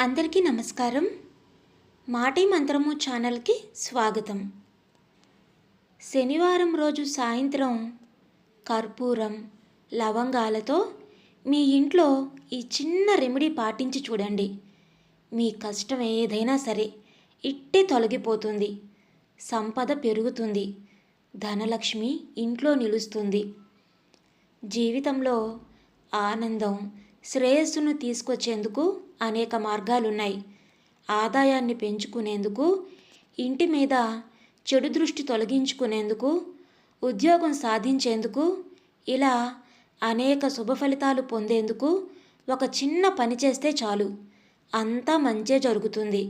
అందరికీ నమస్కారం. మాటీ మంత్రము ఛానల్కి స్వాగతం. శనివారం రోజు సాయంత్రం కర్పూరం, లవంగాలతో మీ ఇంట్లో ఈ చిన్న రెమెడీ పాటించి చూడండి. మీ కష్టం ఏదైనా సరే ఇట్టే తొలగిపోతుంది. సంపద పెరుగుతుంది. ధనలక్ష్మి ఇంట్లో నిలుస్తుంది. జీవితంలో ఆనందం, శ్రేయస్సును తీసుకొచ్చేందుకు అనేక మార్గాలున్నాయి. ఆదాయాన్ని పెంచుకునేందుకు, ఇంటి మీద చెడు దృష్టి తొలగించుకునేందుకు, ఉద్యోగం సాధించేందుకు, ఇలా అనేక శుభ ఫలితాలు పొందేందుకు ఒక చిన్న పని చేస్తే చాలు, అంతా మంచే జరుగుతుంది.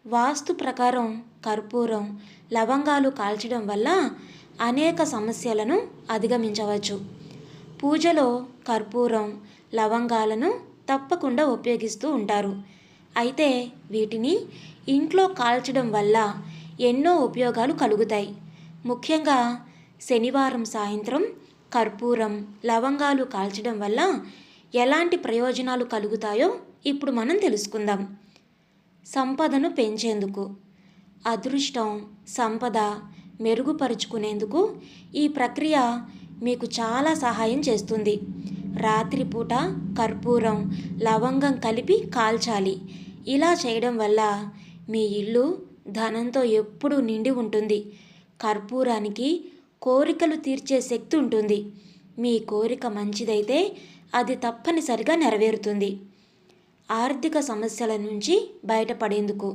వాస్తు ప్రకారం కర్పూరం, లవంగాలు కాల్చడం వల్ల అనేక సమస్యలను అధిగమించవచ్చు. పూజలో కర్పూరం, లవంగాలను తప్పకుండా ఉపయోగిస్తూ ఉంటారు. అయితే వీటిని ఇంట్లో కాల్చడం వల్ల ఎన్నో ఉపయోగాలు కలుగుతాయి. ముఖ్యంగా శనివారం సాయంత్రం కర్పూరం, లవంగాలు కాల్చడం వల్ల ఎలాంటి ప్రయోజనాలు కలుగుతాయో ఇప్పుడు మనం తెలుసుకుందాం. సంపదను పెంచేందుకు, అదృష్టం, సంపద మెరుగుపరుచుకునేందుకు ఈ ప్రక్రియ మీకు చాలా సహాయం చేస్తుంది. రాత్రిపూట కర్పూరం, లవంగం కలిపి కాల్చాలి. ఇలా చేయడం వల్ల మీ ఇల్లు ధనంతో ఎప్పుడూ నిండి ఉంటుంది. కర్పూరానికి కోరికలు తీర్చే శక్తి ఉంటుంది. మీ కోరిక మంచిదైతే అది తప్పనిసరిగా నెరవేరుతుంది. ఆర్థిక సమస్యల నుంచి బయటపడేందుకు,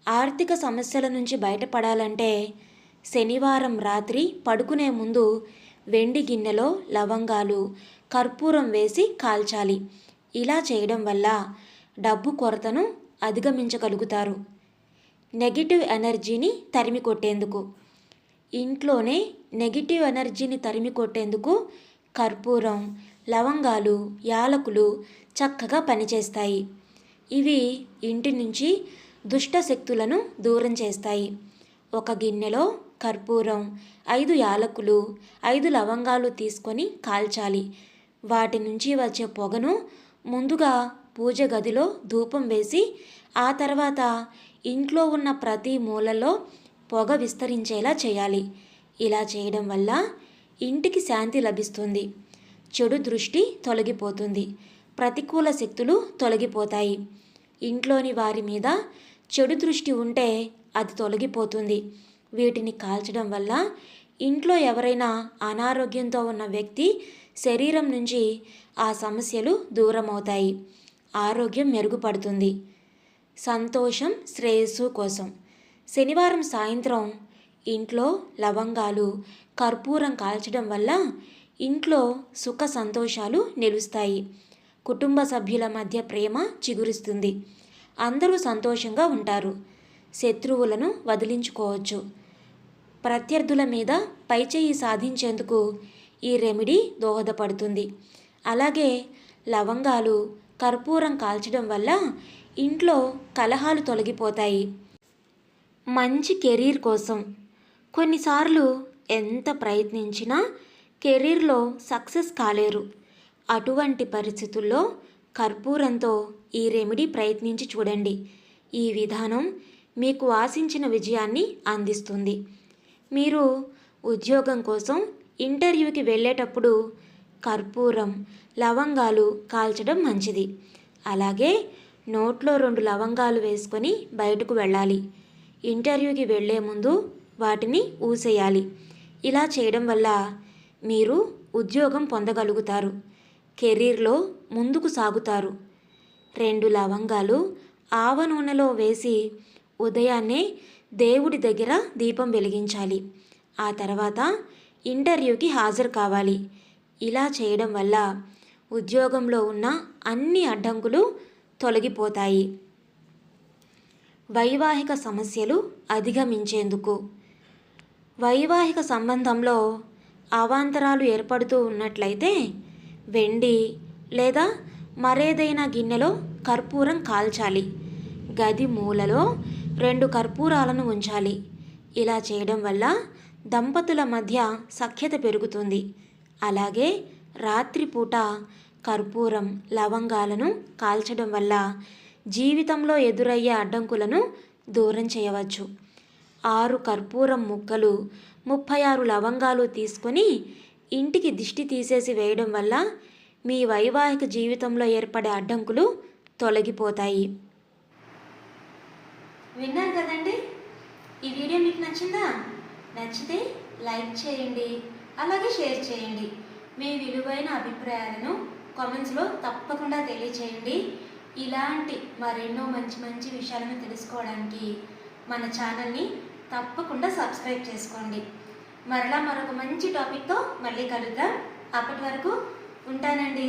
ఆర్థిక సమస్యల నుంచి బయటపడాలంటే శనివారం రాత్రి పడుకునే ముందు వెండి గిన్నెలో లవంగాలు, కర్పూరం వేసి కాల్చాలి. ఇలా చేయడం వల్ల డబ్బు కొరతను అధిగమించగలుగుతారు. నెగిటివ్ ఎనర్జీని తరిమి కొట్టేందుకు, ఇంట్లోనే నెగిటివ్ ఎనర్జీని తరిమి కొట్టేందుకు కర్పూరం, లవంగాలు, యాలకులు చక్కగా పనిచేస్తాయి. ఇవి ఇంటి నుంచి దుష్ట శక్తులను దూరం చేస్తాయి. ఒక గిన్నెలో కర్పూరం, 5 యాలకులు, 5 లవంగాలు తీసుకొని కాల్చాలి. వాటి నుంచి వచ్చే పొగను ముందుగా పూజ గదిలో ధూపం వేసి, ఆ తర్వాత ఇంట్లో ఉన్న ప్రతి మూలలో పొగ విస్తరించేలా చేయాలి. ఇలా చేయడం వల్ల ఇంటికి శాంతి లభిస్తుంది. చెడు దృష్టి తొలగిపోతుంది. ప్రతికూల శక్తులు తొలగిపోతాయి. ఇంట్లోని వారి మీద చెడు దృష్టి ఉంటే అది తొలగిపోతుంది. వీటిని కాల్చడం వల్ల ఇంట్లో ఎవరైనా అనారోగ్యంతో ఉన్న వ్యక్తి శరీరం నుంచి ఆ సమస్యలు దూరమవుతాయి. ఆరోగ్యం మెరుగుపడుతుంది. సంతోషం, శ్రేయస్సు కోసం శనివారం సాయంత్రం ఇంట్లో లవంగాలు, కర్పూరం కాల్చడం వల్ల ఇంట్లో సుఖ సంతోషాలు నిలుస్తాయి. కుటుంబ సభ్యుల మధ్య ప్రేమ చిగురిస్తుంది. అందరూ సంతోషంగా ఉంటారు. శత్రువులను వదిలించుకోవచ్చు. ప్రత్యర్థుల మీద పైచేయి సాధించేందుకు ఈ రెమెడీ దోహదపడుతుంది. అలాగే లవంగాలు, కర్పూరం కాల్చడం వల్ల ఇంట్లో కలహాలు తొలగిపోతాయి. మంచి కెరీర్ కోసం కొన్నిసార్లు ఎంత ప్రయత్నించినా కెరీర్లో సక్సెస్ కాలేరు. అటువంటి పరిస్థితుల్లో కర్పూరంతో ఈ రెమెడీ ప్రయత్నించి చూడండి. ఈ విధానం మీకు ఆశించిన విజయాన్ని అందిస్తుంది. మీరు ఉద్యోగం కోసం ఇంటర్వ్యూకి వెళ్ళేటప్పుడు కర్పూరం, లవంగాలు కాల్చడం మంచిది. అలాగే నోట్లో 2 లవంగాలు వేసుకొని బయటకు వెళ్ళాలి. ఇంటర్వ్యూకి వెళ్ళే ముందు వాటిని ఊసేయాలి. ఇలా చేయడం వల్ల మీరు ఉద్యోగం పొందగలుగుతారు. కెరీర్లో ముందుకు సాగుతారు. 2 లవంగాలు ఆవ నూనెలో వేసి ఉదయాన్నే దేవుడి దగ్గర దీపం వెలిగించాలి. ఆ తర్వాత ఇంటర్వ్యూకి హాజరు కావాలి. ఇలా చేయడం వల్ల ఉద్యోగంలో ఉన్న అన్ని అడ్డంకులు తొలగిపోతాయి. వైవాహిక సమస్యలు అధిగమించేందుకు, వైవాహిక సంబంధంలో అవాంతరాలు ఏర్పడుతూ ఉన్నట్లయితే వెండి లేదా మరేదైనా గిన్నెలో కర్పూరం కాల్చాలి. గది మూలలో 2 కర్పూరాలను ఉంచాలి. ఇలా చేయడం వల్ల దంపతుల మధ్య సఖ్యత పెరుగుతుంది. అలాగే రాత్రిపూట కర్పూరం, లవంగాలను కాల్చడం వల్ల జీవితంలో ఎదురయ్యే అడ్డంకులను దూరం చేయవచ్చు. 6 కర్పూరం ముక్కలు, 36 లవంగాలు తీసుకొని ఇంటికి దిష్టి తీసేసి వేయడం వల్ల మీ వైవాహిక జీవితంలో ఏర్పడే అడ్డంకులు తొలగిపోతాయి. విన్నారు కదండి, ఈ వీడియో మీకు నచ్చిందా? నచ్చితే లైక్ చేయండి, అలాగే షేర్ చేయండి. మీ విలువైన అభిప్రాయాలను కామెంట్స్లో తప్పకుండా తెలియచేయండి. ఇలాంటి మరెన్నో మంచి మంచి విషయాలను తెలుసుకోవడానికి మన ఛానల్ని తప్పకుండా సబ్స్క్రైబ్ చేసుకోండి. మరలా మరొక మంచి టాపిక్తో మళ్ళీ కలుద్దాం. అప్పటి వరకు ఉంటానండి.